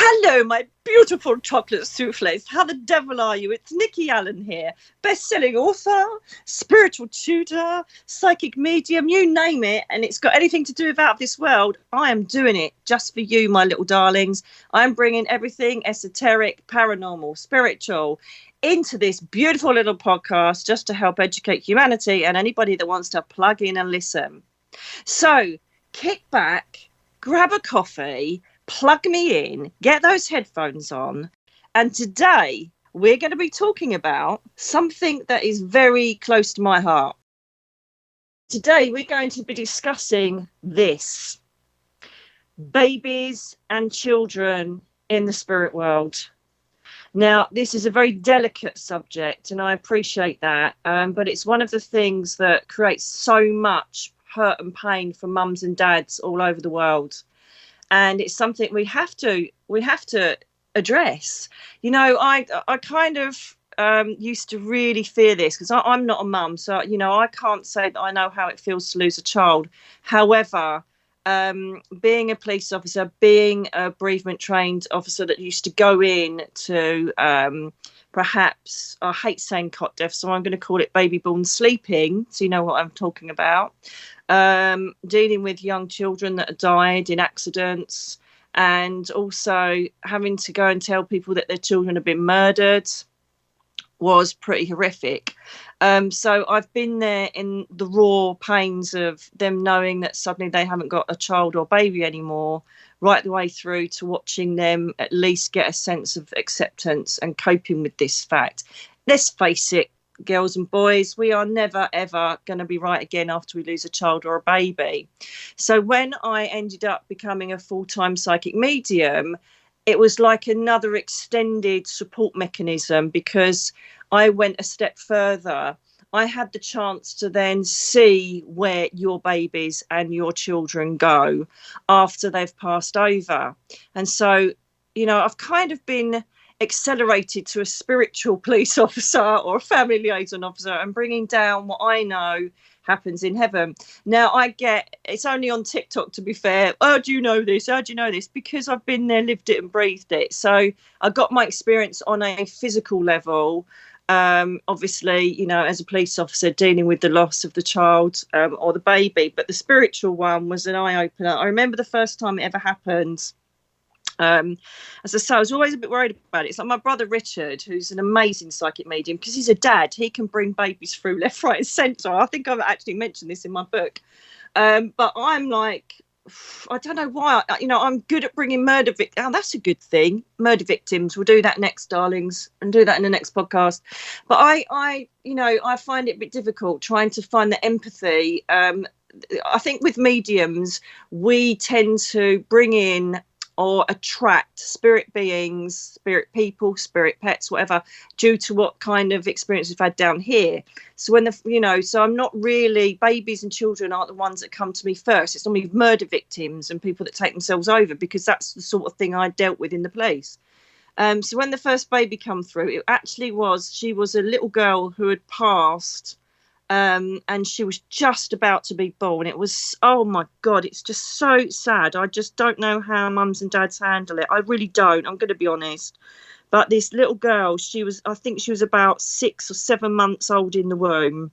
Hello, my beautiful chocolate soufflés. How the devil are you? It's Nicky Alan here, best-selling author, spiritual tutor, psychic medium, you name it, and it's got anything to do with out of this world. I am doing it just for you, my little darlings. I'm bringing everything esoteric, paranormal, spiritual into this beautiful little podcast just to help educate humanity and anybody that wants to plug in and listen. So, kick back, grab a coffee, plug me in, get those headphones on, and today we're going to be talking about something that is very close to my heart. Today we're going to be discussing this: babies and children in the spirit world. Now, this is a very delicate subject, and I appreciate that, but it's one of the things that creates so much hurt and pain for mums and dads all over the world. And it's something we have to address. You know, I kind of used to really fear this because I'm not a mum, so I can't say that I know how it feels to lose a child. However, being a police officer, being a bereavement trained officer that used to go in to perhaps, I hate saying cot death, so I'm going to call it baby born sleeping, so you know what I'm talking about. Dealing with young children that have died in accidents, and also having to go and tell people that their children have been murdered was pretty horrific. So I've been there in the raw pains of them knowing that suddenly they haven't got a child or baby anymore, right the way through to watching them at least get a sense of acceptance and coping with this fact. Let's face it, girls and boys, we are never ever going to be right again after we lose a child or a baby. So when I ended up becoming a full-time psychic medium, it was like another extended support mechanism, because I went a step further. I had the chance to then see where your babies and your children go after they've passed over. And so, I've kind of been accelerated to a spiritual police officer or a family liaison officer and bringing down what I know happens in heaven. Now, I get it's only on TikTok, to be fair. Oh, do you know this? How do you know this? Because I've been there, lived it and breathed it. So I got my experience on a physical level. Obviously, as a police officer dealing with the loss of the child or the baby, but the spiritual one was an eye-opener. I remember the first time it ever happened. As I say, I was always a bit worried about it. It's like my brother Richard, who's an amazing psychic medium, because he's a dad. He can bring babies through left, right and centre. I think I've actually mentioned this in my book. But I'm like, I don't know why. I'm good at bringing murder victims. Oh, that's a good thing. Murder victims. We'll do that next, darlings, and do that in the next podcast. But I find it a bit difficult trying to find the empathy. I think with mediums, we tend to bring in or attract spirit beings, spirit people, spirit pets, whatever, due to what kind of experience we've had down here. So so I'm not really, babies and children aren't the ones that come to me first. It's normally murder victims and people that take themselves over, because that's the sort of thing I dealt with in the police. So when the first baby come through, she was a little girl who had passed. And she was just about to be born. It was, oh my God, it's just so sad. I just don't know how mums and dads handle it. I really don't. I'm going to be honest. But this little girl, I think she was about 6 or 7 months old in the womb.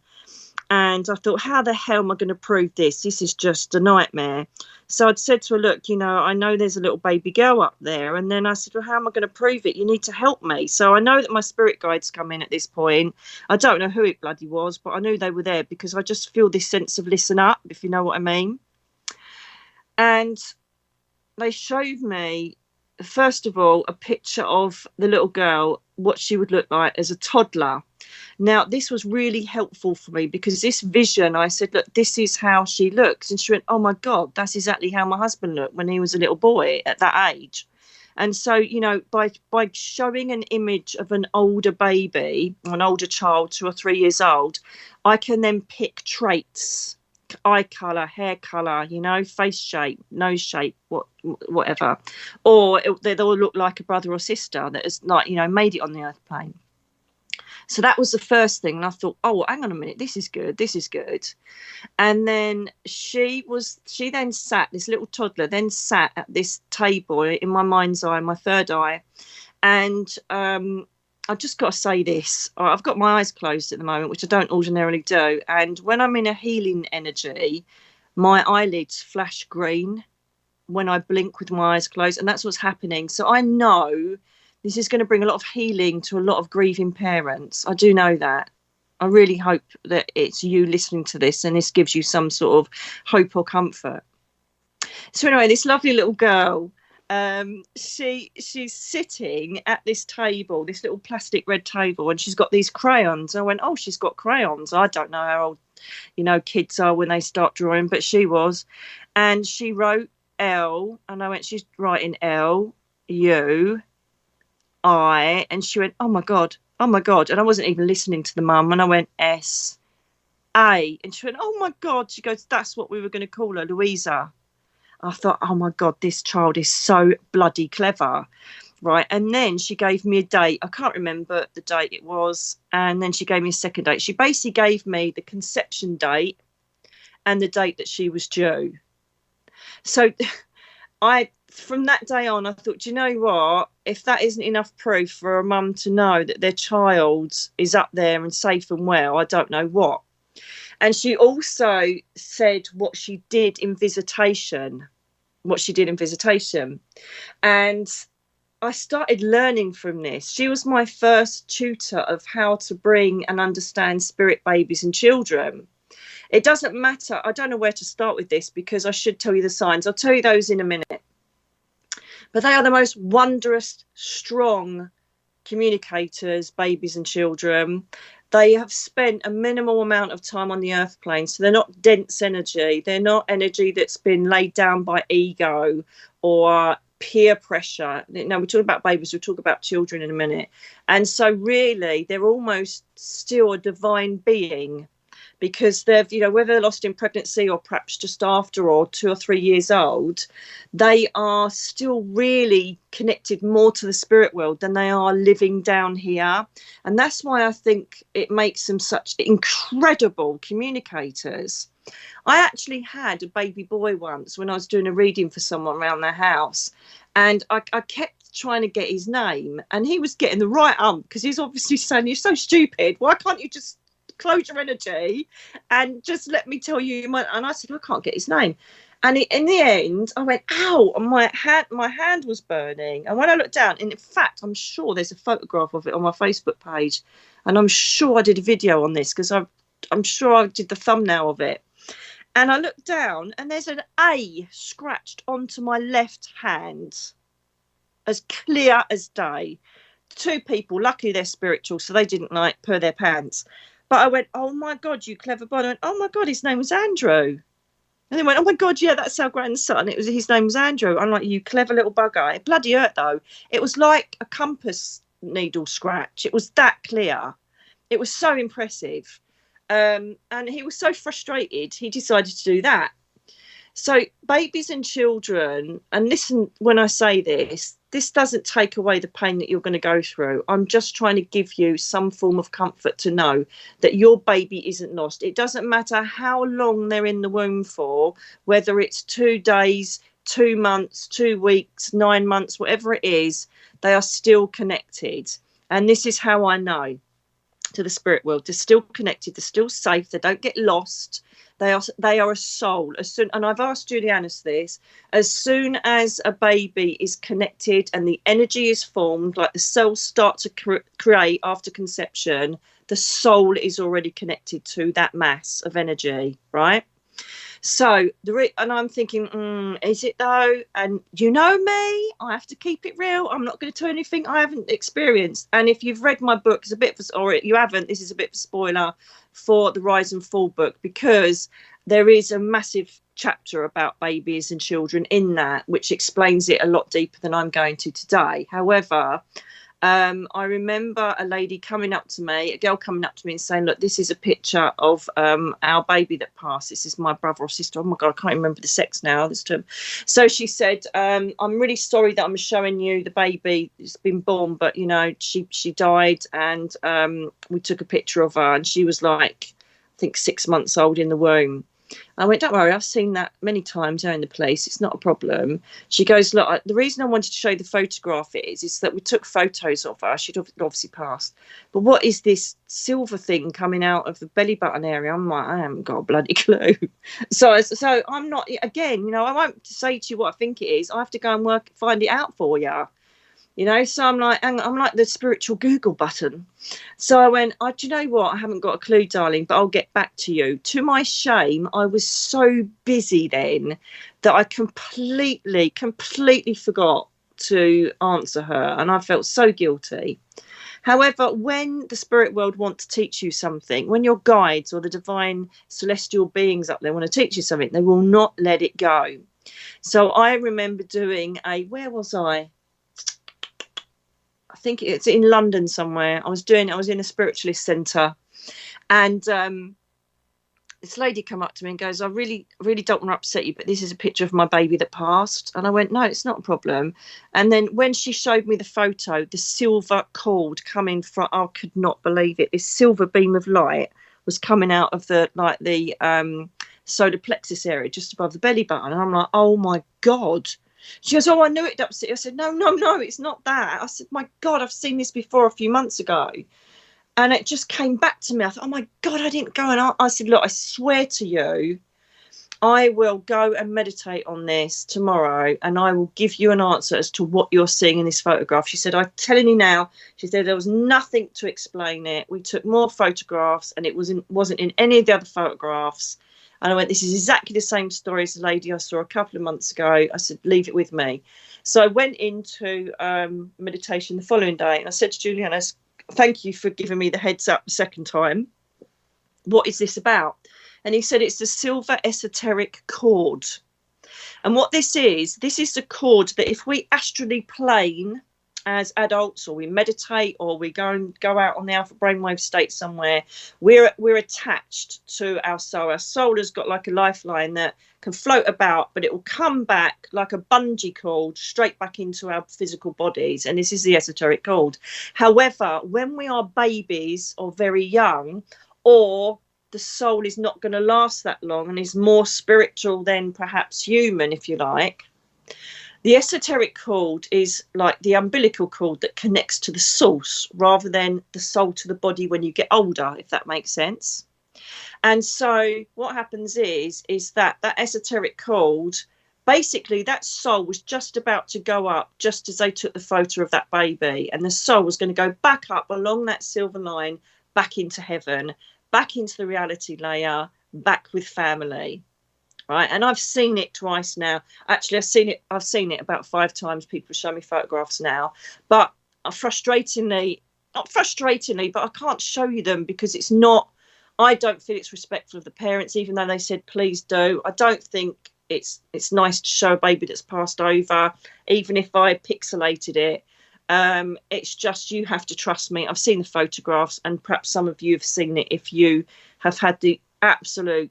And I thought, how the hell am I going to prove this? This is just a nightmare. So I'd said to her, look, I know there's a little baby girl up there. And then I said, well, how am I going to prove it? You need to help me. So I know that my spirit guides come in at this point. I don't know who it bloody was, but I knew they were there because I just feel this sense of listen up, if you know what I mean. And they showed me, first of all, a picture of the little girl, what she would look like as a toddler. Now, this was really helpful for me because this vision, I said, look, this is how she looks. And she went, oh, my God, that's exactly how my husband looked when he was a little boy at that age. And so, by showing an image of an older baby, an older child, 2 or 3 years old, I can then pick traits, eye colour, hair colour, face shape, nose shape, whatever. Or they'll look like a brother or sister that has, made it on the earth plane. So that was the first thing. And I thought, oh, hang on a minute, this is good. This is good. And then she then sat, this little toddler then sat at this table in my mind's eye, my third eye. And I've just got to say this. I've got my eyes closed at the moment, which I don't ordinarily do. And when I'm in a healing energy, my eyelids flash green when I blink with my eyes closed. And that's what's happening. So I know this is going to bring a lot of healing to a lot of grieving parents. I do know that. I really hope that it's you listening to this and this gives you some sort of hope or comfort. So anyway, this lovely little girl, she's sitting at this table, this little plastic red table, and she's got these crayons. I went, oh, she's got crayons. I don't know how old, kids are when they start drawing, but she was. And she wrote L, and I went, she's writing L, U, I, and she went, oh my God. And I wasn't even listening to the mum, and I went S, A, and she went, oh my God. She goes, that's what we were going to call her, Louisa. I thought, oh my God, this child is so bloody clever, right? And then she gave me a date. I can't remember the date it was. And then she gave me a second date. She basically gave me the conception date and the date that she was due. So from that day on, I thought, do you know what? If that isn't enough proof for a mum to know that their child is up there and safe and well, I don't know what. And she also said what she did in visitation. And I started learning from this. She was my first tutor of how to bring and understand spirit babies and children. It doesn't matter. I don't know where to start with this because I should tell you the signs. I'll tell you those in a minute. But they are the most wondrous, strong communicators, babies and children. They have spent a minimal amount of time on the earth plane, so they're not dense energy. They're not energy that's been laid down by ego or peer pressure. No, we're talking about babies, we'll talk about children in a minute. And so really, they're almost still a divine being because they've, whether they're lost in pregnancy or perhaps just after or 2 or 3 years old, they are still really connected more to the spirit world than they are living down here. And that's why I think it makes them such incredible communicators. I actually had a baby boy once when I was doing a reading for someone around their house, and I kept trying to get his name, and he was getting the right because he's obviously saying, you're so stupid, why can't you just close your energy and just let me tell you and I said, I can't get his name. And in the end I went, ow, and my hand was burning. And when I looked down, and in fact I'm sure there's a photograph of it on my Facebook page, and I'm sure I did a video on this because I'm sure I did the thumbnail of it. And I looked down and there's an A scratched onto my left hand, as clear as day. 2 people, luckily they're spiritual, so they didn't poo their pants. But I went, oh my God, you clever boy. I went, oh my God, his name was Andrew. And they went, oh my God, yeah, that's our grandson. His name was Andrew. I'm like, you clever little bugger. It bloody hurt though. It was like a compass needle scratch. It was that clear. It was so impressive. And he was so frustrated, he decided to do that. So babies and children, and listen when I say this doesn't take away the pain that you're going to go through. I'm just trying to give you some form of comfort to know that your baby isn't lost. It doesn't matter how long they're in the womb for, whether it's 2 days, 2 months, 2 weeks, 9 months, whatever it is, they are still connected. And this is how I know to the spirit world. They're still connected. They're still safe. They don't get lost. They are a soul. And I've asked Julianus this, as soon as a baby is connected and the energy is formed, like the cells start to create after conception, the soul is already connected to that mass of energy, right? So, and I'm thinking, is it though? And you know me, I have to keep it real. I'm not going to tell anything I haven't experienced. And if you've read my book, it's a bit or you haven't, this is a bit of a spoiler for the Rise and Fall book, because there is a massive chapter about babies and children in that, which explains it a lot deeper than I'm going to today. However, I remember a lady coming up to me, a girl coming up to me and saying, look, this is a picture of our baby that passed. This is my brother or sister. Oh my God, I can't remember the sex now this term. So she said, I'm really sorry that I'm showing you the baby. It's been born, but, you know, she died, and we took a picture of her, and she was like, I think 6 months old in the womb. I went, don't worry, I've seen that many times here in the police. It's not a problem. She goes, look, the reason I wanted to show you the photograph is that we took photos of her. She'd obviously passed. But what is this silver thing coming out of the belly button area? I'm like, I haven't got a bloody clue. So I'm not, again, you know, I won't say to you what I think it is. I have to go and find it out for you. You know, so I'm like the spiritual Google button. So I went, do you know what? I haven't got a clue, darling, but I'll get back to you. To my shame, I was so busy then that I completely forgot to answer her. And I felt so guilty. However, when the spirit world want to teach you something, when your guides or the divine celestial beings up there want to teach you something, they will not let it go. So I remember doing where was I? I think it's in London somewhere. I was in a spiritualist centre, and this lady come up to me and goes, I really don't want to upset you, but this is a picture of my baby that passed. And I went, no, it's not a problem. And then when she showed me the photo, the silver cord coming from, I could not believe it. This silver beam of light was coming out of the solar plexus area just above the belly button. And I'm like, oh my God. She goes, oh, I knew it'd upset you. I said, no, it's not that. I said, my God, I've seen this before a few months ago. And it just came back to me. I thought, oh, my God, I didn't go. And I said, look, I swear to you, I will go and meditate on this tomorrow, and I will give you an answer as to what you're seeing in this photograph. She said, I'm telling you now, she said, there was nothing to explain it. We took more photographs, and it wasn't in any of the other photographs. And I went, this is exactly the same story as the lady I saw a couple of months ago. I said, leave it with me. So I went into meditation the following day, and I said to Juliana, thank you for giving me the heads up the second time. What is this about? And he said, it's the silver esoteric cord. And what this is the cord that if we astrally plane as adults, or we meditate, or we go out on the alpha brainwave state somewhere, we're attached to our soul. Our soul has got like a lifeline that can float about, but it will come back like a bungee cord straight back into our physical bodies. And this is the esoteric cord. However, when we are babies or very young, or the soul is not going to last that long and is more spiritual than perhaps human, if you like, the esoteric cord is like the umbilical cord that connects to the source rather than the soul to the body when you get older, if that makes sense. And so what happens is that esoteric cord, basically that soul was just about to go up just as they took the photo of that baby. And the soul was going to go back up along that silver line, back into heaven, back into the reality layer, back with family. Right, and I've seen it twice now. Actually, I've seen it about 5 times. People show me photographs now, but not frustratingly, but I can't show you them because it's not. I don't feel it's respectful of the parents, even though they said please do. I don't think it's nice to show a baby that's passed over, even if I pixelated it. It's just, you have to trust me. I've seen the photographs, and perhaps some of you have seen it if you have had the absolute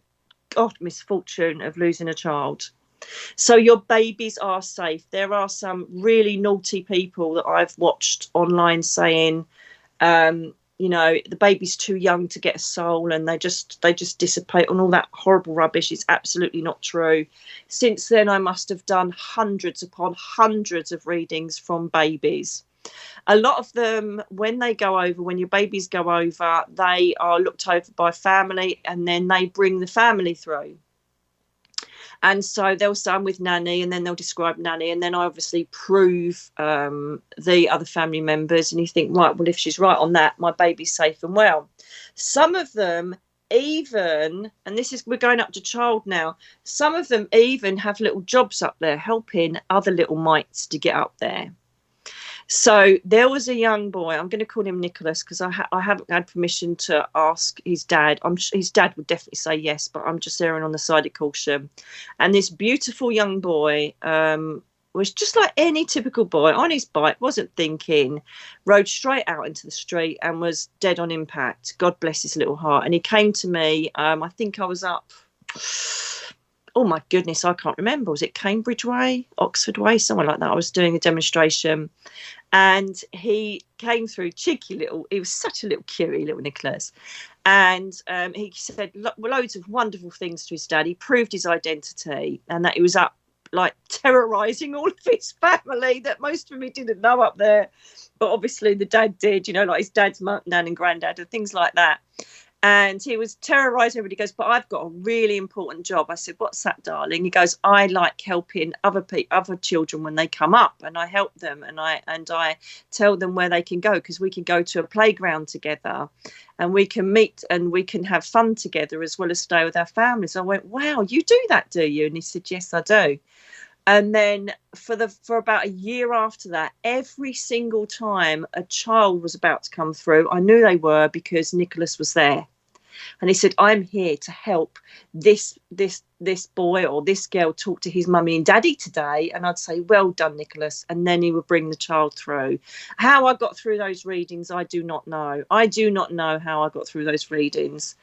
misfortune of losing a child. So your babies are safe. There are some really naughty people that I've watched online saying, you know, the baby's too young to get a soul, and they just dissipate on all that horrible rubbish. It's absolutely not true. Since then, I must have done hundreds upon hundreds of readings from babies. A lot of them, when your babies go over, they are looked over by family, and then they bring the family through. And so they'll say I'm with Nanny, and then they'll describe Nanny, and then I obviously prove the other family members, and you think, right, well, if she's right on that, my baby's safe and well. Some of them even, and we're going up to child now, some of them even have little jobs up there helping other little mites to get up there. So there was a young boy, I'm going to call him Nicholas because I haven't had permission to ask his dad. His dad would definitely say yes, but I'm just erring on the side of caution. And this beautiful young boy, was just like any typical boy on his bike, wasn't thinking, rode straight out into the street and was dead on impact. God bless his little heart. And he came to me. I think I was up, oh my goodness, I can't remember. Was it Cambridge Way, Oxford Way, somewhere like that? I was doing a demonstration. And he came through, cheeky little, he was such a little cutie, little Nicholas. And he said loads of wonderful things to his dad. He proved his identity and that he was up like terrorising all of his family that most of them he didn't know up there. But obviously the dad did, you know, like his dad's mum, nan and granddad and things like that. And he was terrorising everybody. He goes, but I've got a really important job. I said, what's that, darling? He goes, I like helping other children when they come up, and I help them and I tell them where they can go, because we can go to a playground together and we can meet and we can have fun together as well as stay with our families. I went, wow, you do that, do you? And he said, yes, I do. And then for about a year after that, every single time a child was about to come through, I knew they were, because Nicholas was there. And he said, I'm here to help this boy or this girl talk to his mummy and daddy today. And I'd say, well done, Nicholas. And then he would bring the child through. How I got through those readings, I do not know. I do not know how I got through those readings.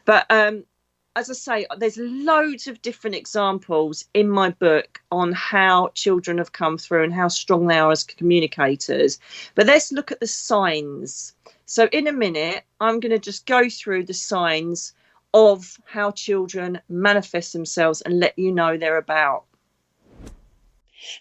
But as I say, there's loads of different examples in my book on how children have come through and how strong they are as communicators. But let's look at the signs. So in a minute, I'm going to just go through the signs of how children manifest themselves and let you know they're about.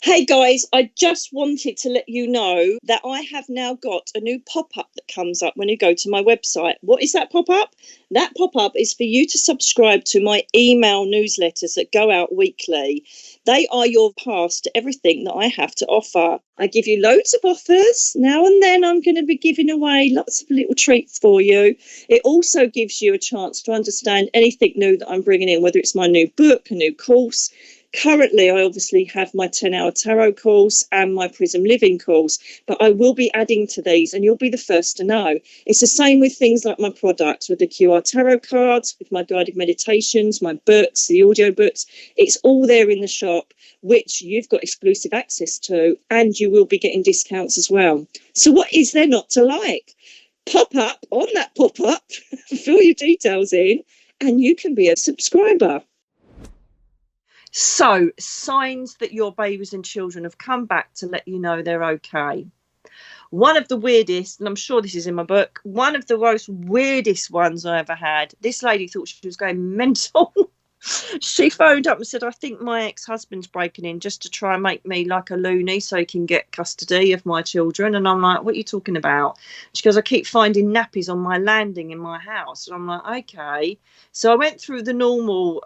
Hey guys, I just wanted to let you know that I have now got a new pop-up that comes up when you go to my website. What is that pop-up? That pop-up is for you to subscribe to my email newsletters that go out weekly. They are your pass to everything that I have to offer. I give you loads of offers. Now and then I'm going to be giving away lots of little treats for you. It also gives you a chance to understand anything new that I'm bringing in, whether it's my new book, a new course. Currently, I obviously have my 10-hour tarot course and my Prism Living course, but I will be adding to these and you'll be the first to know. It's the same with things like my products, with the QR tarot cards, with my guided meditations, my books, the audiobooks. It's all there in the shop, which you've got exclusive access to, and you will be getting discounts as well. So what is there not to like? Pop up on that pop-up, fill your details in, and you can be a subscriber. So, signs that your babies and children have come back to let you know they're okay. One of the weirdest, and I'm sure this is in my book, one of the most weirdest ones I ever had. This lady thought she was going mental. She phoned up and said, I think my ex-husband's breaking in just to try and make me like a loony so he can get custody of my children. And I'm like, what are you talking about? She goes, I keep finding nappies on my landing in my house. And I'm like, okay. So I went through the normal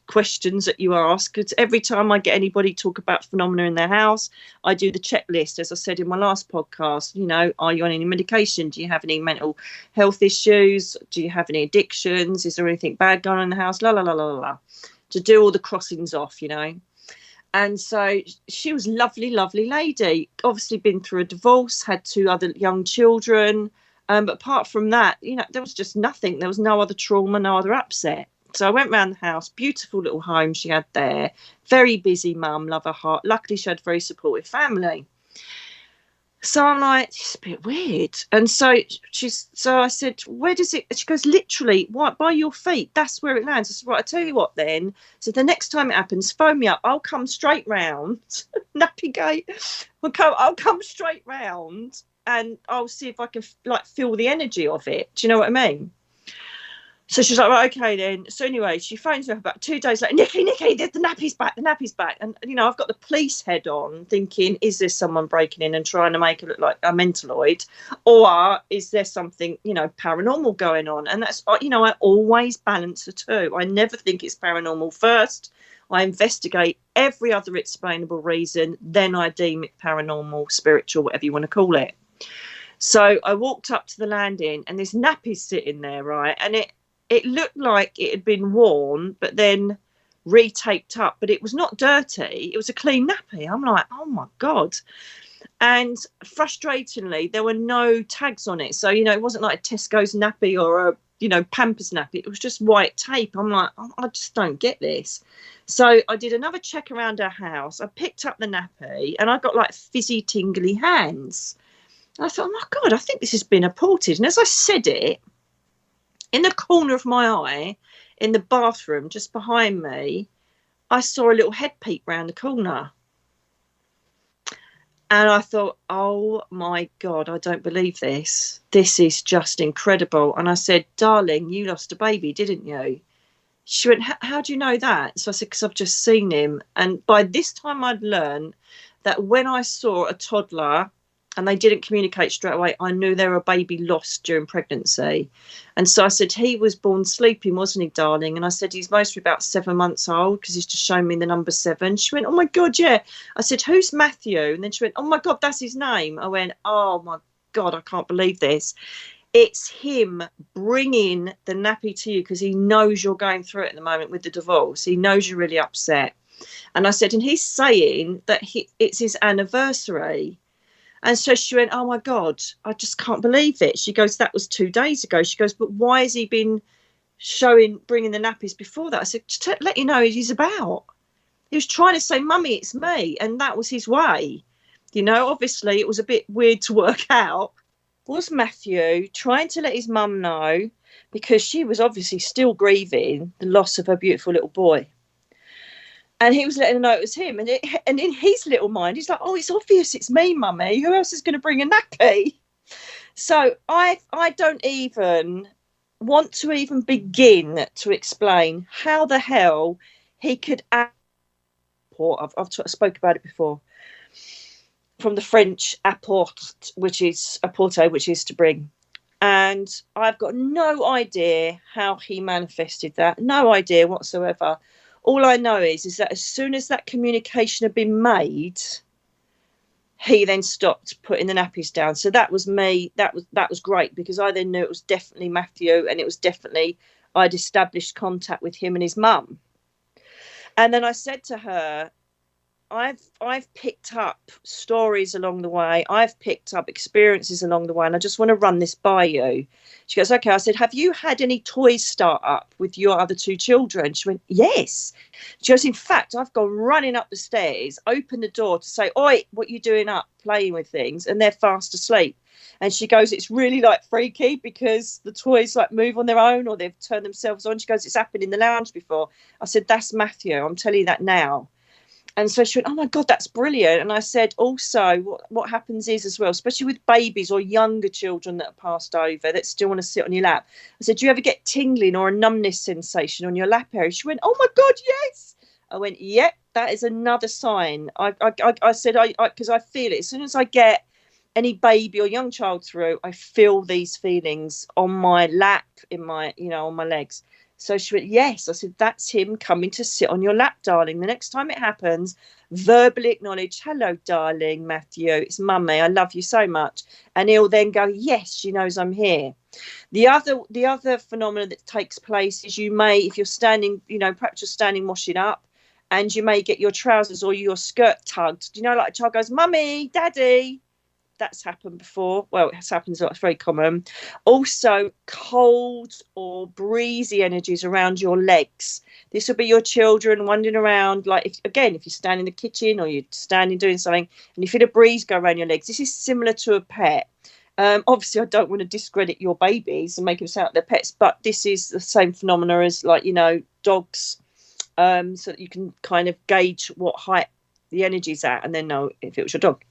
questions that you ask. It's every time I get anybody talk about phenomena in their house, I do the checklist. As I said in my last podcast, you know, are you on any medication? Do you have any mental health issues? Do you have any addictions? Is there anything bad going on in the house? La, la, la, la, la. To do all the crossings off, you know. And so she was lovely, lovely lady. Obviously been through a divorce, had 2 other young children. But apart from that, you know, there was just nothing. There was no other trauma, no other upset. So I went round the house, beautiful little home she had there. Very busy mum, love her heart. Luckily, she had a very supportive family. So I'm like, it's a bit weird. And so I said, where does it? She goes, literally, what, by your feet? That's where it lands. I said, right, I tell you what then. So the next time it happens, phone me up. I'll come straight round. Nappygate. I'll come straight round and I'll see if I can like feel the energy of it. Do you know what I mean? So she's like, right, okay then. So anyway, she phones me up about 2 days later. Nicky, the nappy's back. And, you know, I've got the police head on thinking, is there someone breaking in and trying to make it look like a mentaloid? Or is there something, you know, paranormal going on? And that's, you know, I always balance the two. I never think it's paranormal first. I investigate every other explainable reason. Then I deem it paranormal, spiritual, whatever you want to call it. So I walked up to the landing and this nappy's sitting there, right? And it looked like it had been worn, but then retaped up, but it was not dirty. It was a clean nappy. I'm like, oh my God. And frustratingly, there were no tags on it. So, you know, it wasn't like a Tesco's nappy or a, you know, Pampers nappy. It was just white tape. I'm like, I just don't get this. So I did another check around her house. I picked up the nappy and I got like fizzy, tingly hands. I thought, oh my God, I think this has been aborted. And as I said it, in the corner of my eye, in the bathroom just behind me, I saw a little head peep round the corner. And I thought, oh my God, I don't believe this. This is just incredible. And I said, darling, you lost a baby, didn't you? She went, how do you know that? So I said, because I've just seen him. And by this time I'd learned that when I saw a toddler and they didn't communicate straight away, I knew they were a baby lost during pregnancy. And so I said, he was born sleeping, wasn't he, darling? And I said, he's mostly about 7 months old because he's just shown me the number 7. She went, oh my God, yeah. I said, who's Matthew? And then she went, oh my God, that's his name. I went, oh my God, I can't believe this. It's him bringing the nappy to you because he knows you're going through it at the moment with the divorce. He knows you're really upset. And I said, and he's saying that it's his anniversary. And so she went, oh, my God, I just can't believe it. She goes, that was 2 days ago. She goes, but why has he been bringing the nappies before that? I said, to let you know what he's about. He was trying to say, Mummy, it's me. And that was his way. You know, obviously, it was a bit weird to work out. Was Matthew trying to let his mum know, because she was obviously still grieving the loss of her beautiful little boy. And he was letting her know it was him. And in his little mind, he's like, oh, it's obvious it's me, Mummy. Who else is going to bring a nappy? So I don't even want to even begin to explain how the hell he could I've spoke about it before. From the French apporte, which is to bring. And I've got no idea how he manifested that. No idea whatsoever. All I know is that as soon as that communication had been made, he then stopped putting the nappies down. So that was me. That was great, because I then knew it was definitely Matthew, and it was definitely I'd established contact with him and his mum. And then I said to her, I've picked up stories along the way. I've picked up experiences along the way, and I just want to run this by you. She goes, okay. I said, have you had any toys start up with your other 2 children? She went, yes. She goes, in fact, I've gone running up the stairs, opened the door to say, oi, what you doing up, playing with things? And they're fast asleep. And she goes, it's really like freaky because the toys like move on their own or they've turned themselves on. She goes, it's happened in the lounge before. I said, that's Matthew. I'm telling you that now. And so she went, oh, my God, that's brilliant. And I said, also, what happens is as well, especially with babies or younger children that are passed over that still want to sit on your lap. I said, do you ever get tingling or a numbness sensation on your lap area? She went, oh, my God, yes. I went, yep, that is another sign. I said, because I feel it. As soon as I get any baby or young child through, I feel these feelings on my lap, on my legs. So she went, yes. I said, that's him coming to sit on your lap, darling. The next time it happens, verbally acknowledge, hello, darling, Matthew, it's Mummy. I love you so much. And he'll then go, yes, she knows I'm here. The other phenomenon that takes place is you may, if you're standing, perhaps you're standing washing up, and you may get your trousers or your skirt tugged. Do you know, like a child goes, Mummy, Daddy. That's happened before. Well, it has happened a lot. It's very common. Also, cold or breezy energies around your legs. This will be your children wandering around. Like, if you're standing in the kitchen or you're standing doing something and you feel a breeze go around your legs. This is similar to a pet. Obviously, I don't want to discredit your babies and make them sound like they're pets, but this is the same phenomena as, dogs, so that you can kind of gauge what height the energy's at and then know if it was your dog.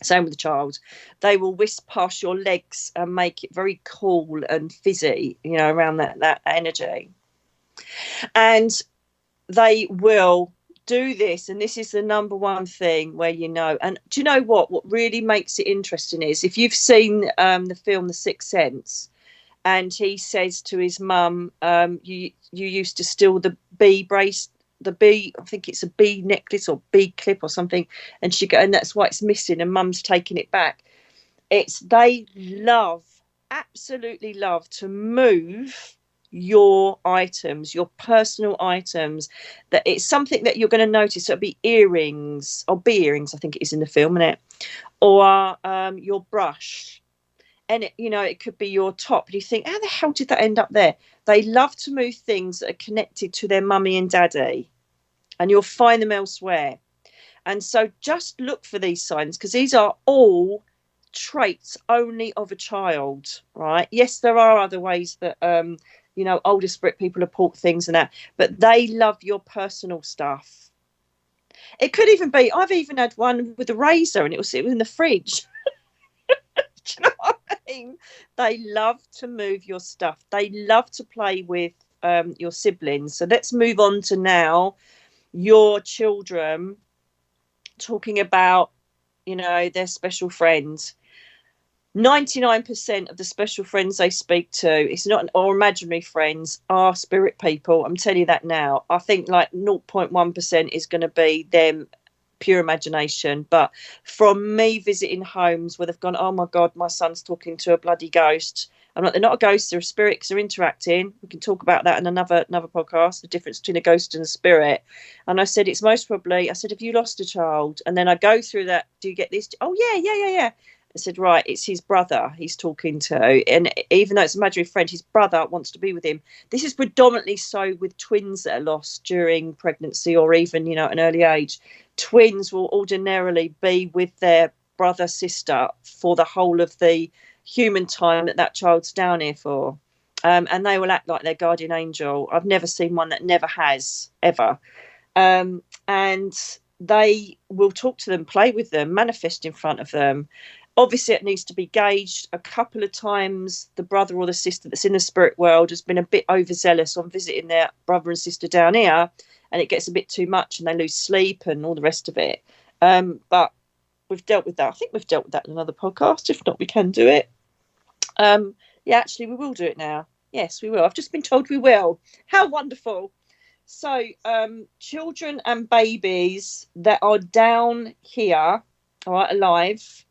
Same with the child. They will whisk past your legs and make it very cool and fizzy, around that energy. And they will do this. And this is the number one thing where and do you know what really makes it interesting is if you've seen the film The Sixth Sense, and he says to his mum, you used to steal the bee brace, I think it's a bee necklace or bee clip or something, and that's why it's missing, and Mum's taking it back. They absolutely love to move your items, your personal items. That it's something that you're going to notice. So it'll be earrings, I think it is in the film, isn't it? Or your brush. and it, you know, it could be your top. You think, how the hell did that end up there? They love to move things that are connected to their mummy and daddy, and you'll find them elsewhere. And so just look for these signs, because these are all traits only of a child, right? Yes, there are other ways that you know, older spirit people report things and that, but they love your personal stuff. It could even be, I've even had one with a razor and it was in the fridge. Do you know what I mean? They love to move your stuff. They love to play with your siblings. So let's move on to now your children, talking about, you know, their special friends. 99% of the special friends they speak to, it's not or imaginary friends, are spirit people. I'm telling you that now. I think like 0.1% is going to be them pure imagination. But from me visiting homes where they've gone, oh my God, my son's talking to a bloody ghost. I'm like, they're not a ghost, they're a spirit, because they're interacting. We can talk about that in another podcast, the difference between a ghost and a spirit. And I said, it's most probably, I said, have you lost a child? And then I go through that. Do you get this? Oh yeah. I said, right, it's his brother he's talking to. And even though it's an imaginary friend, his brother wants to be with him. This is predominantly so with twins that are lost during pregnancy, or even, you know, at an early age. Twins will ordinarily be with their brother, sister for the whole of the human time that child's down here for. And they will act like their guardian angel. I've never seen one that never has, ever. And they will talk to them, play with them, manifest in front of them. Obviously, it needs to be gauged. A couple of times, the brother or the sister that's in the spirit world has been a bit overzealous on visiting their brother and sister down here, and it gets a bit too much, and they lose sleep and all the rest of it. But we've dealt with that. I think we've dealt with that in another podcast. If not, we can do it. Yeah, actually, we will do it now. Yes, we will. I've just been told we will. How wonderful. So, children and babies that are down here, all right, alive,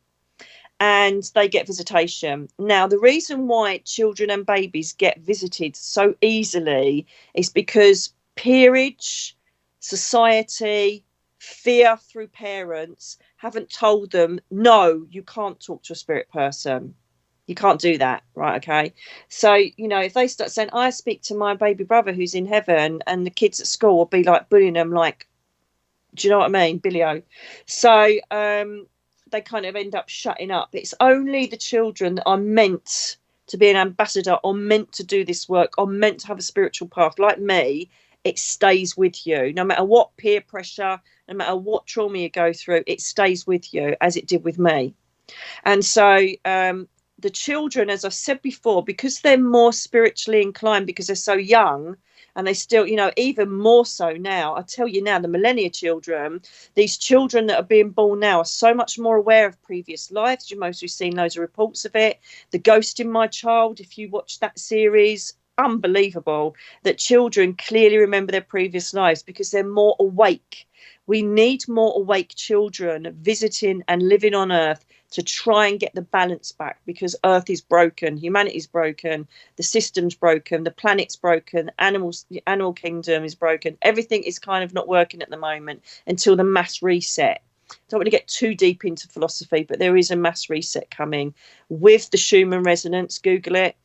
and they get visitation. Now, the reason why children and babies get visited so easily is because peerage, society, fear through parents haven't told them, no, you can't talk to a spirit person. You can't do that, right? Okay. So, you know, if they start saying, I speak to my baby brother who's in heaven, and the kids at school will be like bullying them, like, do you know what I mean? Billy-o. So, they kind of end up shutting up. It's only the children that are meant to be an ambassador, or meant to do this work, or meant to have a spiritual path, like me. It stays with you. No matter what peer pressure, no matter what trauma you go through, it stays with you, as it did with me. And so the children, as I said before, because they're more spiritually inclined, because they're so young, and they still, you know, even more so now, I tell you now, the millennia children, these children that are being born now are so much more aware of previous lives. You mostly seen loads of reports of it. The Ghost in My Child, if you watch that series, unbelievable that children clearly remember their previous lives because they're more awake. We need more awake children visiting and living on Earth to try and get the balance back, because Earth is broken, humanity's broken, the system's broken, the planet's broken, the animal kingdom is broken. Everything is kind of not working at the moment until the mass reset. Don't want to get too deep into philosophy, but there is a mass reset coming with the Schumann resonance. Google it.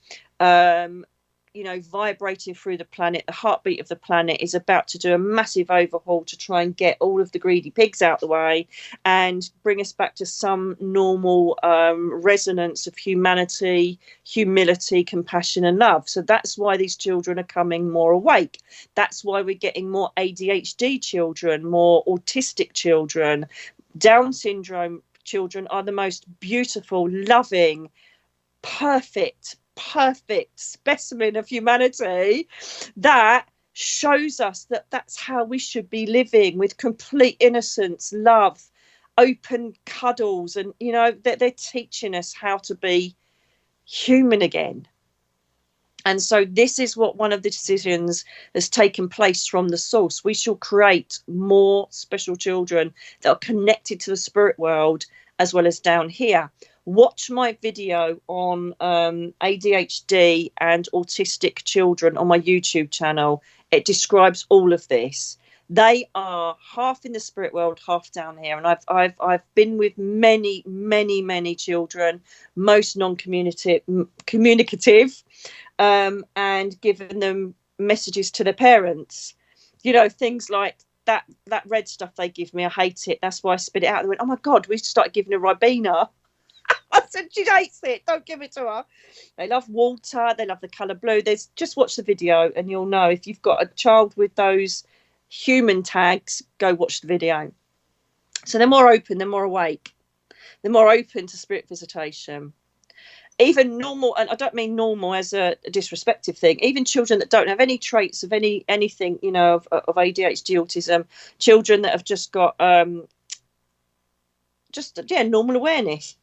You know, vibrating through the planet, the heartbeat of the planet is about to do a massive overhaul to try and get all of the greedy pigs out the way and bring us back to some normal resonance of humanity, humility, compassion and love. So that's why these children are coming more awake. That's why we're getting more ADHD children, more autistic children. Down syndrome children are the most beautiful, loving, perfect specimen of humanity that shows us that that's how we should be living, with complete innocence, love, open cuddles, and you know that they're teaching us how to be human again. And so this is what one of the decisions has taken place from the source. We shall create more special children that are connected to the spirit world as well as down here. Watch my video on ADHD and autistic children on my YouTube channel. It describes all of this. They are half in the spirit world, half down here. And I've been with many children, most communicative, and given them messages to their parents. You know, things like that red stuff they give me, I hate it. That's why I spit it out. They went, oh my God, we started giving her Ribena. I said, she hates it. Don't give it to her. They love water. They love the colour blue. Just watch the video and you'll know. If you've got a child with those human tags, go watch the video. So they're more open, they're more awake. They're more open to spirit visitation. Even normal, and I don't mean normal as a disrespectful thing, even children that don't have any traits of anything, you know, of ADHD, autism, children that have just got normal awareness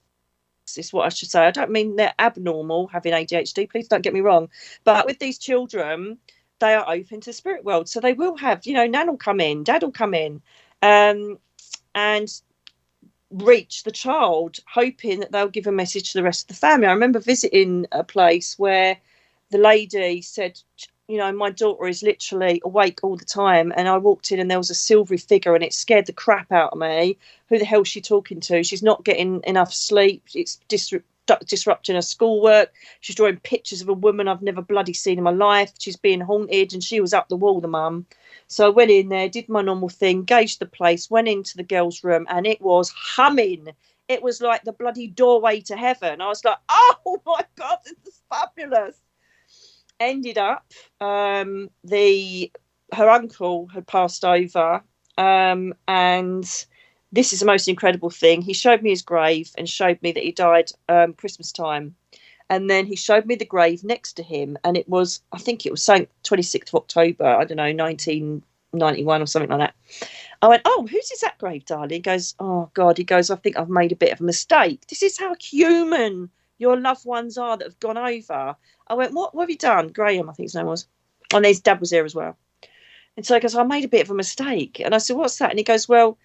is what I should say. I don't mean they're abnormal having ADHD, please don't get me wrong, but with these children, they are open to the spirit world, so they will have, you know, Nan will come in, Dad will come in, and reach the child, hoping that they'll give a message to the rest of the family. I remember visiting a place where the lady said, you know, my daughter is literally awake all the time, and I walked in and there was a silvery figure and it scared the crap out of me. Who the hell is she talking to? She's not getting enough sleep. It's disrupting her schoolwork. She's drawing pictures of a woman I've never bloody seen in my life. She's being haunted, and she was up the wall, the mum. So I went in there, did my normal thing, gauged the place, went into the girls' room, and it was humming. It was like the bloody doorway to heaven. I was like, oh my God, this is fabulous. Ended up, her uncle had passed over, and this is the most incredible thing. He showed me his grave and showed me that he died Christmas time. And then he showed me the grave next to him. And it was, I think it was St. 26th of October, I don't know, 1991 or something like that. I went, oh, whose is that grave, darling? He goes, oh, God. He goes, I think I've made a bit of a mistake. This is how human your loved ones are that have gone over. I went, what have you done? Graham, I think his name was. And his dad was there as well. And so he goes, I made a bit of a mistake. And I said, what's that? And he goes, well,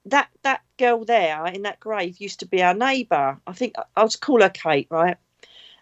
that girl there in that grave used to be our neighbour. I think I'll just call her Kate, right?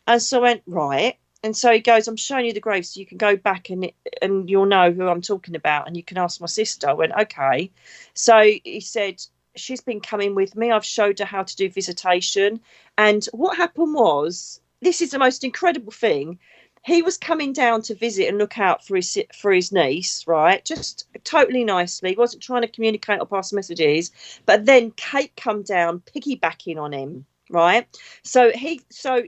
And so I went, right. And so he goes, I'm showing you the grave so you can go back and you'll know who I'm talking about, and you can ask my sister. I went, okay. So he said, she's been coming with me. I've showed her how to do visitation. And what happened was, this is the most incredible thing. He was coming down to visit and look out for his niece, right? Just totally nicely. He wasn't trying to communicate or pass messages. But then Kate come down, piggybacking on him, right? So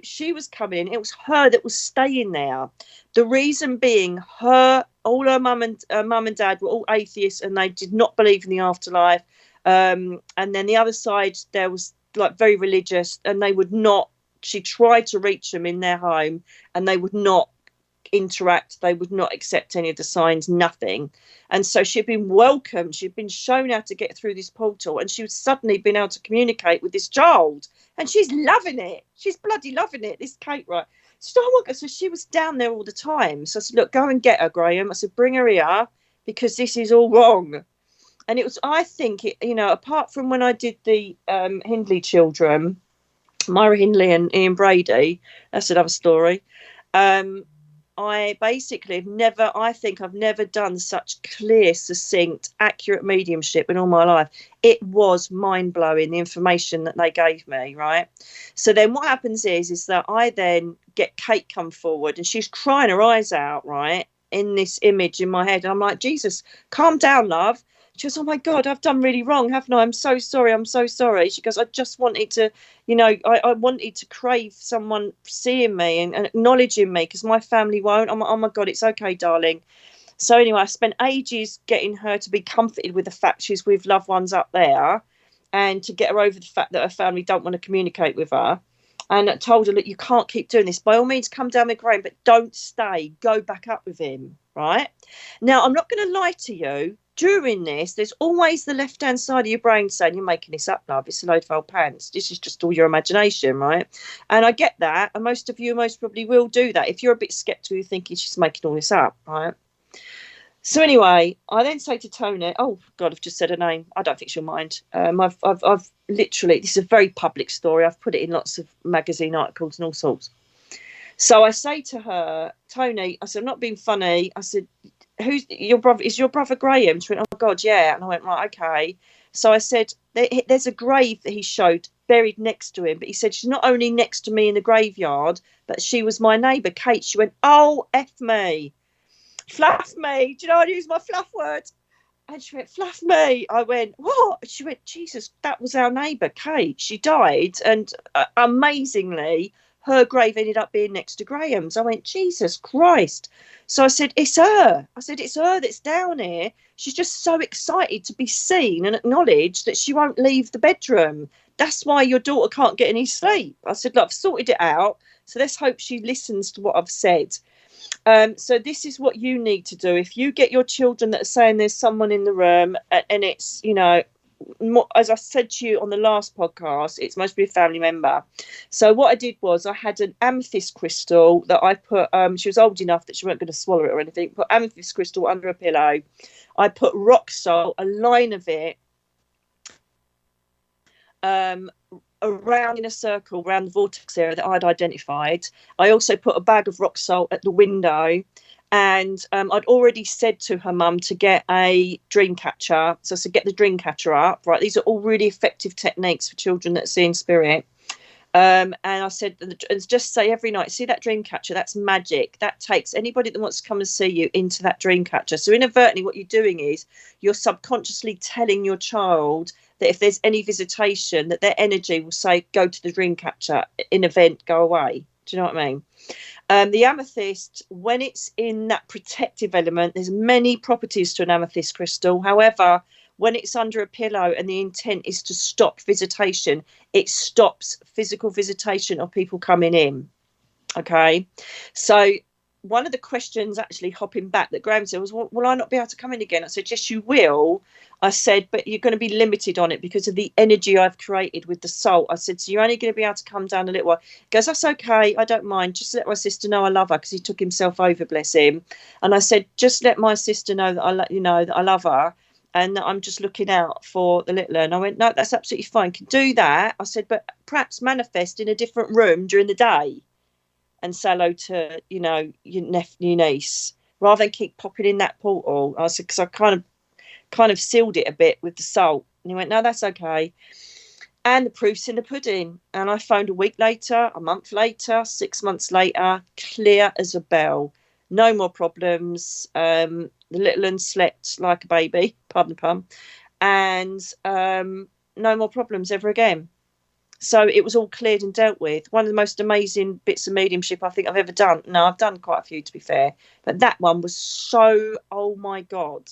she was coming. It was her that was staying there. The reason being, all her mum and dad were all atheists, and they did not believe in the afterlife. And then the other side, there was like very religious, and they would not. She tried to reach them in their home, and they would not interact. They would not accept any of the signs, nothing. And so she'd been welcomed. She'd been shown how to get through this portal, and she was suddenly been able to communicate with this child, and she's loving it. She's bloody loving it. This Kate, right? So she was down there all the time. So I said, look, go and get her, Graham. I said, bring her here, because this is all wrong. And it was, I think, apart from when I did the Hindley children, Myra Hindley and Ian Brady, that's another story. I basically I've never done such clear, succinct, accurate mediumship in all my life. It was mind-blowing, the information that they gave me, right? So then what happens is that I then get Kate come forward, and she's crying her eyes out, right, in this image in my head. And I'm like, Jesus, calm down, love. She goes, oh my God, I've done really wrong, haven't I? I'm so sorry. I'm so sorry. She goes, I just wanted to, I wanted to crave someone seeing me and acknowledging me, because my family won't. I'm like, oh my God, it's okay, darling. So anyway, I spent ages getting her to be comforted with the fact she's with loved ones up there, and to get her over the fact that her family don't want to communicate with her. And I told her, look, you can't keep doing this. By all means, come down with Graham, but don't stay. Go back up with him, right? Now, I'm not going to lie to you. During this, there's always the left-hand side of your brain saying, you're making this up, love. It's a load of old pants. This is just all your imagination, right? And I get that. And most of you most probably will do that. If you're a bit sceptical, you're thinking she's making all this up, right? So anyway, I then say to Tony, oh, God, I've just said her name. I don't think she'll mind. I've literally, this is a very public story. I've put it in lots of magazine articles and all sorts. So I say to her, Tony, I said, I'm not being funny. I said, who's your brother? Is your brother Graham? She went, oh God, yeah. And I went, right, okay. So I said, there's a grave that he showed buried next to him, but he said she's not only next to me in the graveyard, but she was my neighbour, Kate. She went, oh, F me. Fluff me. Do you know I use my fluff word? And she went, fluff me. I went, what? She went, Jesus, that was our neighbour, Kate. She died. And amazingly, her grave ended up being next to Graham's. I went, Jesus Christ. So I said, it's her. I said, it's her that's down here. She's just so excited to be seen and acknowledged that she won't leave the bedroom. That's why your daughter can't get any sleep. I said, look, I've sorted it out. So let's hope she listens to what I've said. So this is what you need to do. If you get your children that are saying there's someone in the room and it's, you know, as I said to you on the last podcast, it's must be a family member. So what I did was I had an amethyst crystal that I put, she was old enough that she weren't going to swallow it or anything, put amethyst crystal under a pillow. I put rock salt, a line of it, around in a circle around the vortex area that I'd identified. I also put a bag of rock salt at the window, and I'd already said to her mum to get a dream catcher. So I said, get the dream catcher up. Right, these are all really effective techniques for children that see in spirit. And I said, just say every night, see that dream catcher, that's magic. That takes anybody that wants to come and see you into that dream catcher. So inadvertently what you're doing is you're subconsciously telling your child that if there's any visitation, that their energy will say, go to the dream catcher, in event, go away. Do you know what I mean? The amethyst, when it's in that protective element, there's many properties to an amethyst crystal. However, when it's under a pillow and the intent is to stop visitation, it stops physical visitation of people coming in. Okay. So one of the questions, actually hopping back, that Graham said was, well, will I not be able to come in again? I said, yes, you will. I said, but you're going to be limited on it because of the energy I've created with the salt. I said, so you're only going to be able to come down a little while. He goes, that's okay. I don't mind. Just let my sister know I love her, because he took himself over, bless him. And I said, just let my sister know that I love her, and that I'm just looking out for the little. And I went, no, that's absolutely fine. Can do that. I said, but perhaps manifest in a different room during the day and say hello to, your nephew, niece, rather than keep popping in that portal. I said, because I kind of sealed it a bit with the salt. And he went, no, that's okay. And the proof's in the pudding. And I phoned a week later, a month later, 6 months later, clear as a bell. No more problems. The little one slept like a baby, pardon the pun, and no more problems ever again. So it was all cleared and dealt with. One of the most amazing bits of mediumship I think I've ever done. No, I've done quite a few, to be fair, but that one was so, oh my God.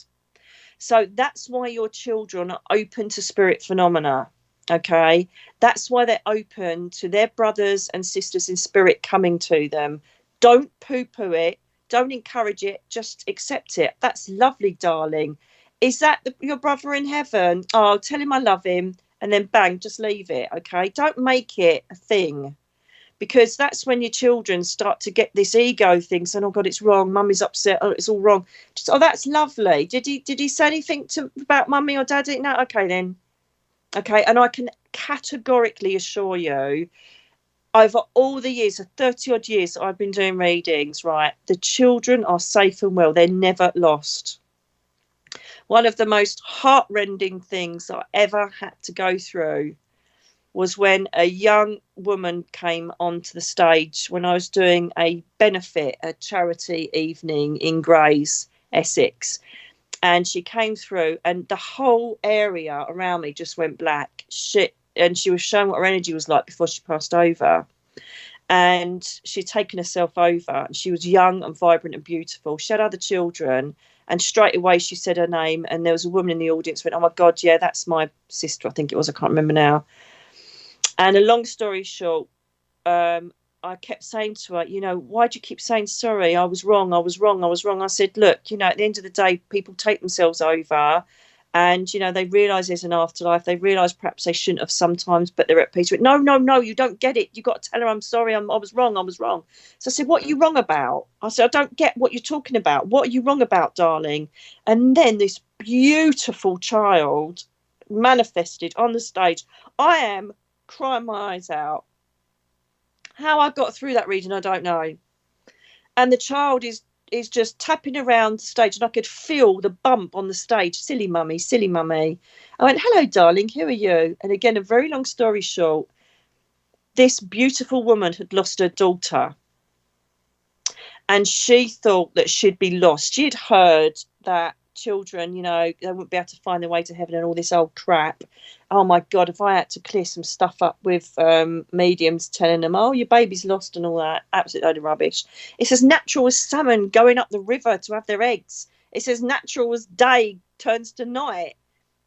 So that's why your children are open to spirit phenomena. Okay, that's why they're open to their brothers and sisters in spirit coming to them. Don't poo-poo it. Don't encourage it. Just accept it. That's lovely, darling. Is that your brother in heaven? Oh, tell him I love him. And then bang, just leave it. Okay. Don't make it a thing, because that's when your children start to get this ego thing saying, oh God, it's wrong. Mummy's upset. Oh, it's all wrong. Just, oh, that's lovely. Did he say anything about mummy or daddy? No. Okay, then. Okay. And I can categorically assure you, over all the years, the 30 odd years that I've been doing readings, right, the children are safe and well. They're never lost. One of the most heartrending things I ever had to go through was when a young woman came onto the stage when I was doing a benefit, a charity evening in Grays, Essex. And she came through and the whole area around me just went black. And she was showing what her energy was like before she passed over. And she'd taken herself over. And she was young and vibrant and beautiful. She had other children. And straight away she said her name. And there was a woman in the audience who went, oh my God, yeah, that's my sister. I think it was. I can't remember now. And a long story short, I kept saying to her, why do you keep saying sorry? I was wrong. I said, look, at the end of the day, people take themselves over. And, they realise there's an afterlife. They realise perhaps they shouldn't have sometimes, but they're at peace with it. No, you don't get it. You've got to tell her I'm sorry. I was wrong. So I said, what are you wrong about? I said, I don't get what you're talking about. What are you wrong about, darling? And then this beautiful child manifested on the stage. I am crying my eyes out. How I got through that reading, I don't know. And the child is is just tapping around the stage, and I could feel the bump on the stage. Silly mummy, silly mummy. I went, hello, darling, who are you? And again, a very long story short, this beautiful woman had lost her daughter, and she thought that she'd be lost. She had heard that children, you know, they wouldn't be able to find their way to heaven and all this old crap. Oh my God, if I had to clear some stuff up with mediums telling them, oh, your baby's lost and all that, absolute load of rubbish. It says natural as salmon going up the river to have their eggs. It says natural as day turns to night.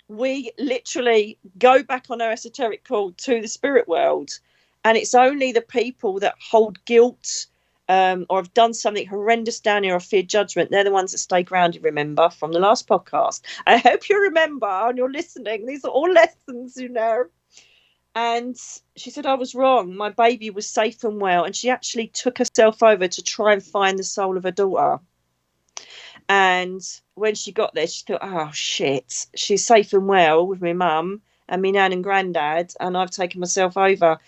We literally go back on our esoteric call to the spirit world, and it's only the people that hold guilt, or have done something horrendous down here or fear judgment, they're the ones that stay grounded, remember, from the last podcast. I hope you remember and you're listening. These are all lessons, you know. And she said, I was wrong. My baby was safe and well. And she actually took herself over to try and find the soul of her daughter. And when she got there, she thought, oh, shit, she's safe and well with my mum and me nan and granddad, and I've taken myself over.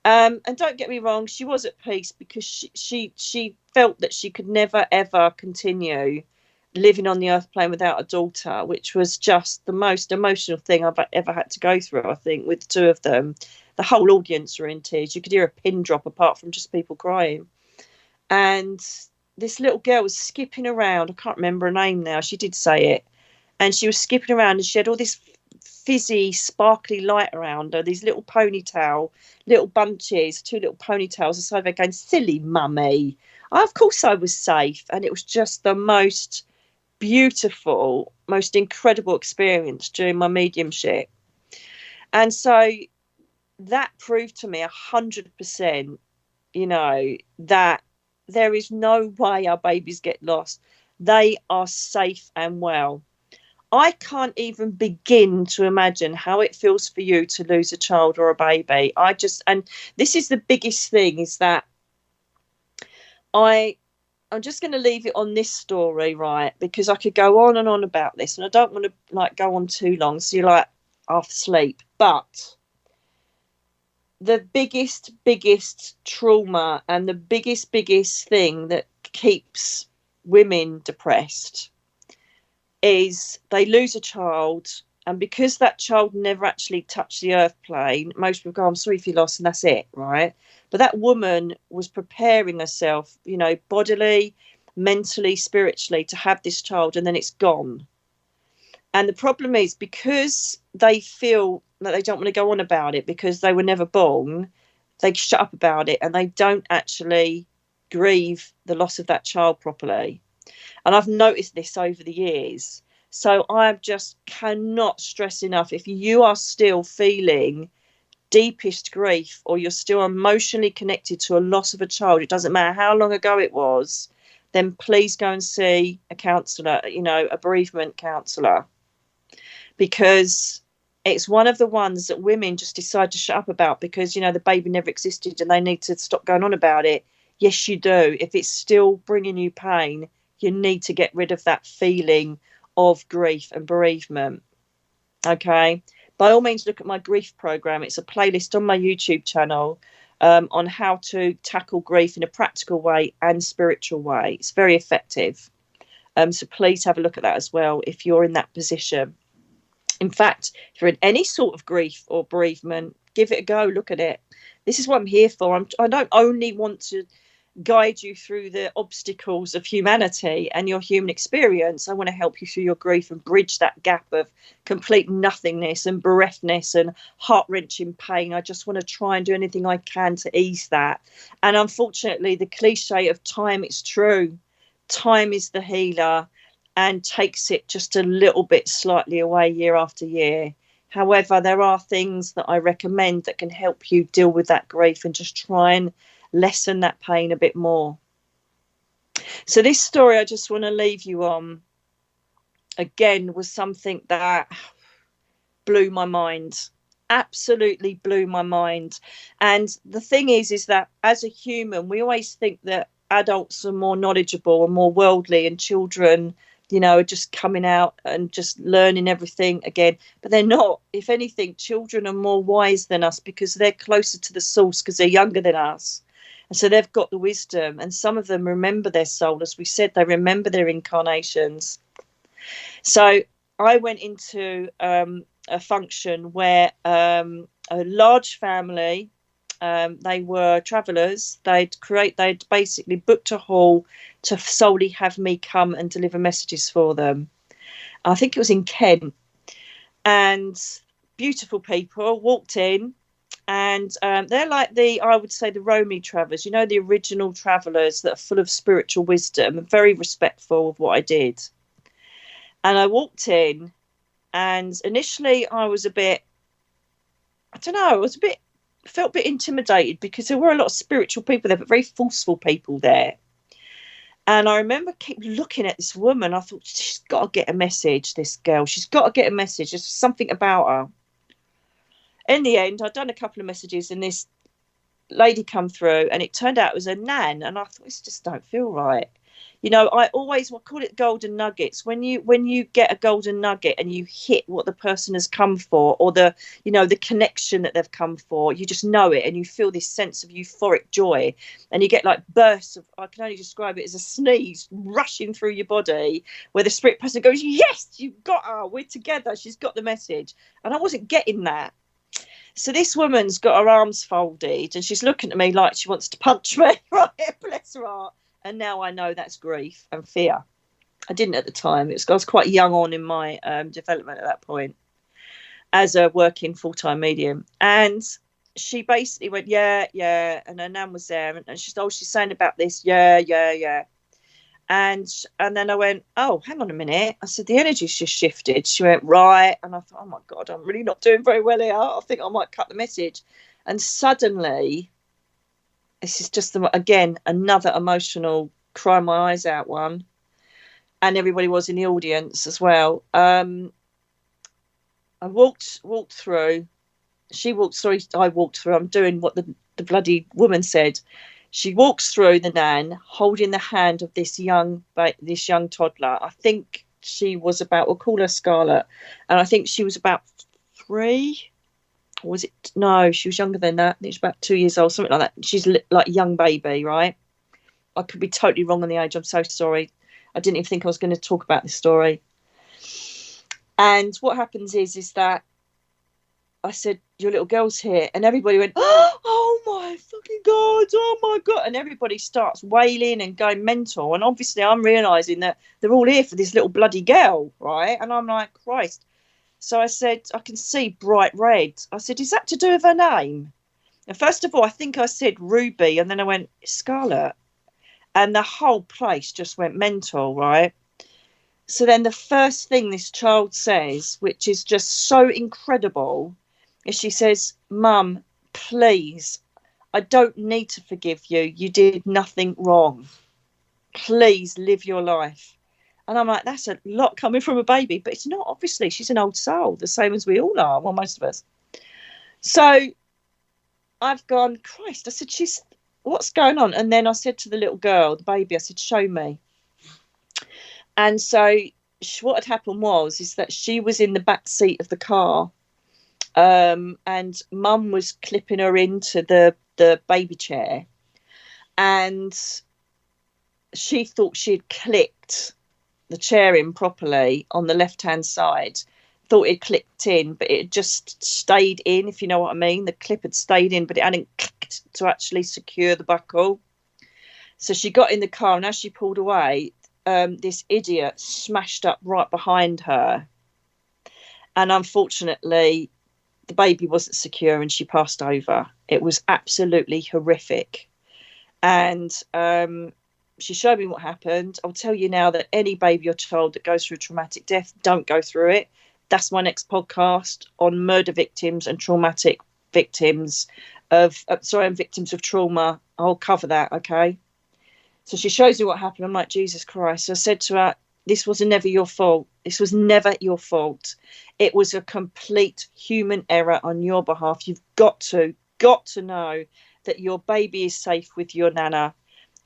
And don't get me wrong, she was at peace, because she felt that she could never, ever continue living on the earth plane without a daughter, which was just the most emotional thing I've ever had to go through, I think, with the two of them. The whole audience were in tears. You could hear a pin drop apart from just people crying. And this little girl was skipping around. I can't remember her name now. She did say it. And she was skipping around, and she had all this fizzy, sparkly light around her, these little ponytail, little bunches, two little ponytails aside of her, going, silly mummy. Of course I was safe. And it was just the most beautiful, most incredible experience during my mediumship. And so that proved to me 100%, you know, that there is no way our babies get lost. They are safe and well. I can't even begin to imagine how it feels for you to lose a child or a baby. And this is the biggest thing, is that I'm just going to leave it on this story, right? Because I could go on and on about this, and I don't want to like go on too long, so you're like half asleep. But the biggest trauma and the biggest thing that keeps women depressed is they lose a child, and because that child never actually touched the earth plane, most people go, I'm sorry if you lost, and that's it, right? But that woman was preparing herself, you know, bodily, mentally, spiritually, to have this child, and then it's gone. And the problem is, because they feel that they don't want to go on about it because they were never born, they shut up about it, and they don't actually grieve the loss of that child properly. And I've noticed this over the years. So I just cannot stress enough, if you are still feeling deepest grief, or you're still emotionally connected to a loss of a child, it doesn't matter how long ago it was, then please go and see a counsellor, you know, a bereavement counsellor. Because it's one of the ones that women just decide to shut up about because, you know, the baby never existed and they need to stop going on about it. Yes, you do. If it's still bringing you pain, you need to get rid of that feeling of grief and bereavement. Okay. By all means, look at my grief program. It's a playlist on my YouTube channel on how to tackle grief in a practical way and spiritual way. It's very effective. So please have a look at that as well if you're in that position. In fact, if you're in any sort of grief or bereavement, give it a go. Look at it. This is what I'm here for. I don't only want to guide you through the obstacles of humanity and your human experience. I want to help you through your grief and bridge that gap of complete nothingness and bereftness and heart-wrenching pain. I just want to try and do anything I can to ease that. And unfortunately, the cliche of time, it's true. Time is the healer and takes it just a little bit slightly away year after year. However, there are things that I recommend that can help you deal with that grief and just try and lessen that pain a bit more. So this story I just want to leave you on, again, was something that blew my mind. Absolutely blew my mind. And the thing is that as a human, we always think that adults are more knowledgeable and more worldly, and children, you know, are just coming out and just learning everything again. But they're not. If anything, children are more wise than us because they're closer to the source because they're younger than us. And so they've got the wisdom, and some of them remember their soul. As we said, they remember their incarnations. So I went into a function where a large family, they were travellers. They'd basically booked a hall to solely have me come and deliver messages for them. I think it was in Kent, and beautiful people walked in, and they're like I would say the Romy travellers, you know, the original travellers that are full of spiritual wisdom and very respectful of what I did. And I walked in, and initially I was a bit, I don't know, felt a bit intimidated because there were a lot of spiritual people there, but very forceful people there. And I remember keep looking at this woman. I thought, she's got to get a message, this girl. She's got to get a message. There's something about her. In the end, I'd done a couple of messages, and this lady come through, and it turned out it was a nan. And I thought, this just don't feel right. You know, I call it golden nuggets. When you get a golden nugget and you hit what the person has come for, or the connection that they've come for, you just know it, and you feel this sense of euphoric joy, and you get like bursts of, I can only describe it as a sneeze rushing through your body, where the spirit person goes, yes, you've got her, we're together, she's got the message. And I wasn't getting that. So this woman's got her arms folded, and she's looking at me like she wants to punch me, right? Bless her heart. And now I know that's grief and fear. I didn't at the time. I was quite young on in my development at that point as a working full-time medium. And she basically went, yeah. And her nan was there. And she said, oh, she's saying about this. Yeah. And then I went, oh, hang on a minute. I said, the energy's just shifted. She went, right. And I thought, oh, my God, I'm really not doing very well here. I think I might cut the message. And suddenly, this is just, again, another emotional cry my eyes out one. And everybody was in the audience as well. I walked through. I walked through. I'm doing what the bloody woman said. She walks through, the nan, holding the hand of this young toddler. I think she was about, we'll call her Scarlett. And I think she was about 3. Was it? No, she was younger than that. I think she was about 2 years old, something like that. She's like a young baby, right? I could be totally wrong on the age. I'm so sorry. I didn't even think I was going to talk about this story. And what happens is that I said, your little girl's here. And everybody went, oh my fucking God, oh my God. And everybody starts wailing and going mental. And obviously I'm realising that they're all here for this little bloody girl, right? And I'm like, Christ. So I said, I can see bright red. I said, is that to do with her name? And first of all, I think I said Ruby. And then I went, Scarlett. And the whole place just went mental, right? So then the first thing this child says, which is just so incredible, is she says, Mum, please, I don't need to forgive you. You did nothing wrong. Please live your life. And I'm like, that's a lot coming from a baby, but it's not, obviously. She's an old soul, the same as we all are, well, most of us. So I've gone, Christ, I said, what's going on? And then I said to the little girl, the baby, I said, show me. And so what had happened is that she was in the back seat of the car, and Mum was clipping her into the baby chair, and she thought she had clicked the chair in properly on the left-hand side, thought it clicked in, but it just stayed in, if you know what I mean. The clip had stayed in, but it hadn't clicked to actually secure the buckle. So she got in the car, and as she pulled away, this idiot smashed up right behind her. And unfortunately, the baby wasn't secure and she passed over. It was absolutely horrific. And she showed me what happened. I'll tell you now that any baby or child that goes through a traumatic death, don't go through it. That's my next podcast on murder victims and traumatic victims and victims of trauma. I'll cover that, okay? So she shows me what happened. I'm like, Jesus Christ. So I said to her, this was never your fault. This was never your fault. It was a complete human error on your behalf. You've got to know that your baby is safe with your nana,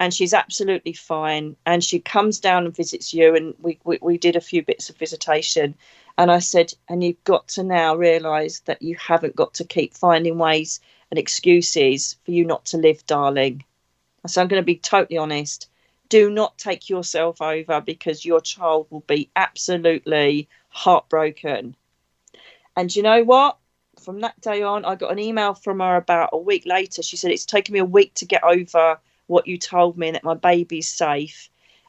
and she's absolutely fine. And she comes down and visits you, and we did a few bits of visitation. And I said, and you've got to now realise that you haven't got to keep finding ways and excuses for you not to live, darling. So I'm going to be totally honest. Do not take yourself over, because your child will be absolutely heartbroken. And you know what? From that day on, I got an email from her about a week later. She said, it's taken me a week to get over what you told me, and that my baby's safe.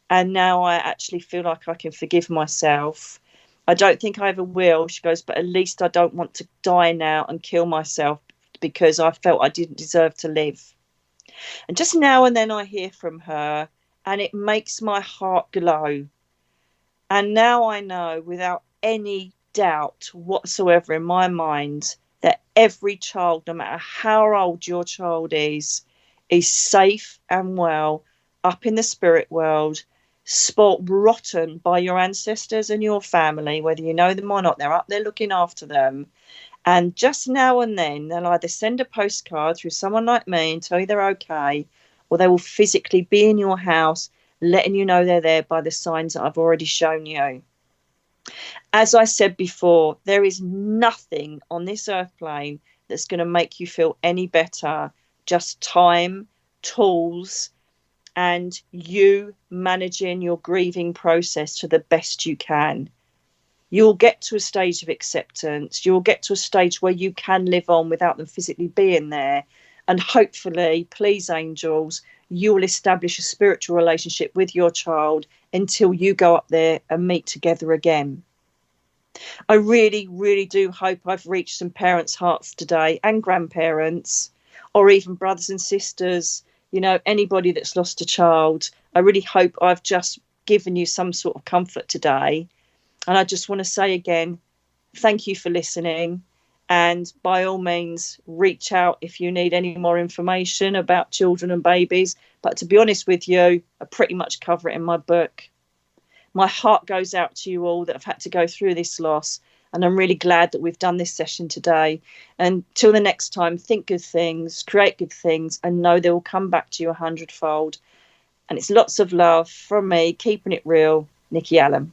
And now I actually feel like I can forgive myself. I don't think I ever will. She goes, but at least I don't want to die now and kill myself, because I felt I didn't deserve to live. And just now and then I hear from her, and it makes my heart glow. And now I know without any doubt whatsoever in my mind that every child, no matter how old your child is safe and well up in the spirit world, spoilt rotten by your ancestors and your family, whether you know them or not. They're up there looking after them. And just now and then, they'll either send a postcard through someone like me and tell you they're okay, or they will physically be in your house, letting you know they're there by the signs that I've already shown you. As I said before, there is nothing on this earth plane that's going to make you feel any better. Just time, tools, and you managing your grieving process to the best you can. You'll get to a stage of acceptance. You'll get to a stage where you can live on without them physically being there. And hopefully, please, angels, you'll establish a spiritual relationship with your child until you go up there and meet together again. I really, really do hope I've reached some parents' hearts today, and grandparents, or even brothers and sisters, you know, anybody that's lost a child. I really hope I've just given you some sort of comfort today. And I just want to say again, thank you for listening. And by all means, reach out if you need any more information about children and babies. But to be honest with you, I pretty much cover it in my book. My heart goes out to you all that have had to go through this loss. And I'm really glad that we've done this session today. And till the next time, think good things, create good things, and know they will come back to you 100-fold. And it's lots of love from me, keeping it real, Nicky Alan.